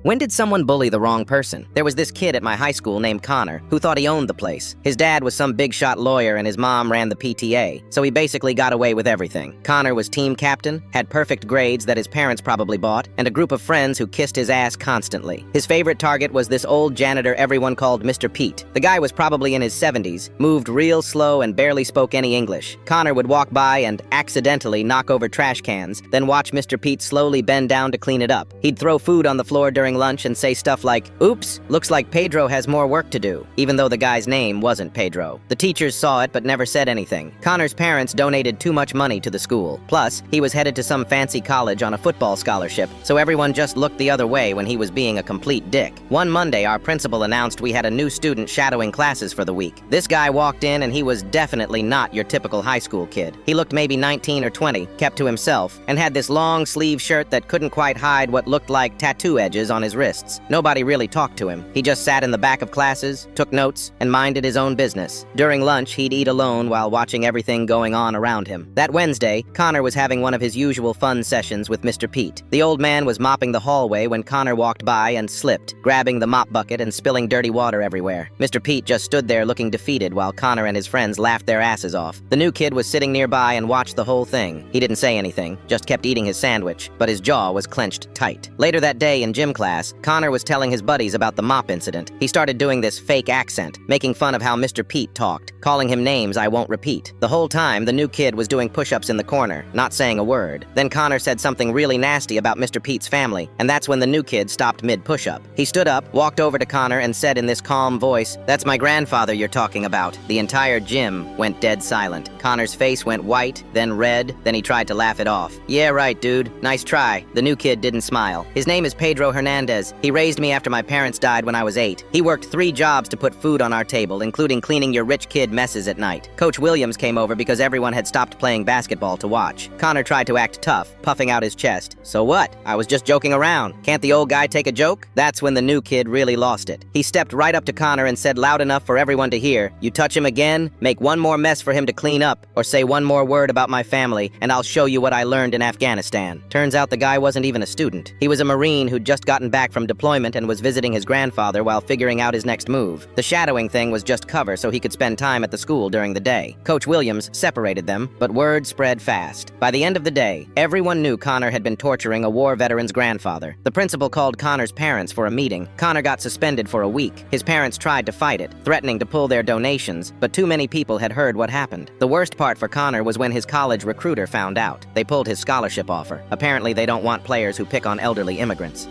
When did someone bully the wrong person? There was this kid at my high school named Connor who thought he owned the place. His dad was some big shot lawyer and his mom ran the PTA, so he basically got away with everything. Connor was team captain, had perfect grades that his parents probably bought, and a group of friends who kissed his ass constantly. His favorite target was this old janitor everyone called Mr. Pete. The guy was probably in his 70s, moved real slow and barely spoke any English. Connor would walk by and accidentally knock over trash cans, then watch Mr. Pete slowly bend down to clean it up. He'd throw food on the floor during lunch and say stuff like, "Oops, looks like Pedro has more work to do," even though the guy's name wasn't Pedro. The teachers saw it but never said anything. Connor's parents donated too much money to the school. Plus, he was headed to some fancy college on a football scholarship, so everyone just looked the other way when he was being a complete dick. One Monday, our principal announced we had a new student shadowing classes for the week. This guy walked in and he was definitely not your typical high school kid. He looked maybe 19 or 20, kept to himself, and had this long sleeve shirt that couldn't quite hide what looked like tattoo edges on his wrists. Nobody really talked to him. He just sat in the back of classes, took notes, and minded his own business. During lunch, he'd eat alone while watching everything going on around him. That Wednesday, Connor was having one of his usual fun sessions with Mr. Pete. The old man was mopping the hallway when Connor walked by and slipped, grabbing the mop bucket and spilling dirty water everywhere. Mr. Pete just stood there looking defeated while Connor and his friends laughed their asses off. The new kid was sitting nearby and watched the whole thing. He didn't say anything, just kept eating his sandwich, but his jaw was clenched tight. Later that day in gym class, Connor was telling his buddies about the mop incident. He started doing this fake accent, making fun of how Mr. Pete talked, calling him names I won't repeat. The whole time, the new kid was doing push-ups in the corner, not saying a word. Then Connor said something really nasty about Mr. Pete's family, and that's when the new kid stopped mid-push-up. He stood up, walked over to Connor, and said in this calm voice, "That's my grandfather you're talking about." The entire gym went dead silent. Connor's face went white, then red, then he tried to laugh it off. "Yeah, right, dude. Nice try." The new kid didn't smile. "His name is Pedro Hernandez. He raised me after my parents died when I was 8. He worked 3 jobs to put food on our table, including cleaning your rich kid messes at night. Coach Williams came over because everyone had stopped playing basketball to watch." Connor tried to act tough, puffing out his chest. "So what? I was just joking around. Can't the old guy take a joke?" That's when the new kid really lost it. He stepped right up to Connor and said loud enough for everyone to hear, "You touch him again, make one more mess for him to clean up, or say one more word about my family, and I'll show you what I learned in Afghanistan." Turns out the guy wasn't even a student. He was a Marine who'd just gotten back from deployment and was visiting his grandfather while figuring out his next move. The shadowing thing was just cover so he could spend time at the school during the day. Coach Williams separated them, but word spread fast. By the end of the day, everyone knew Connor had been torturing a war veteran's grandfather. The principal called Connor's parents for a meeting. Connor got suspended for a week. His parents tried to fight it, threatening to pull their donations, but too many people had heard what happened. The worst part for Connor was when his college recruiter found out. They pulled his scholarship offer. Apparently they don't want players who pick on elderly immigrants.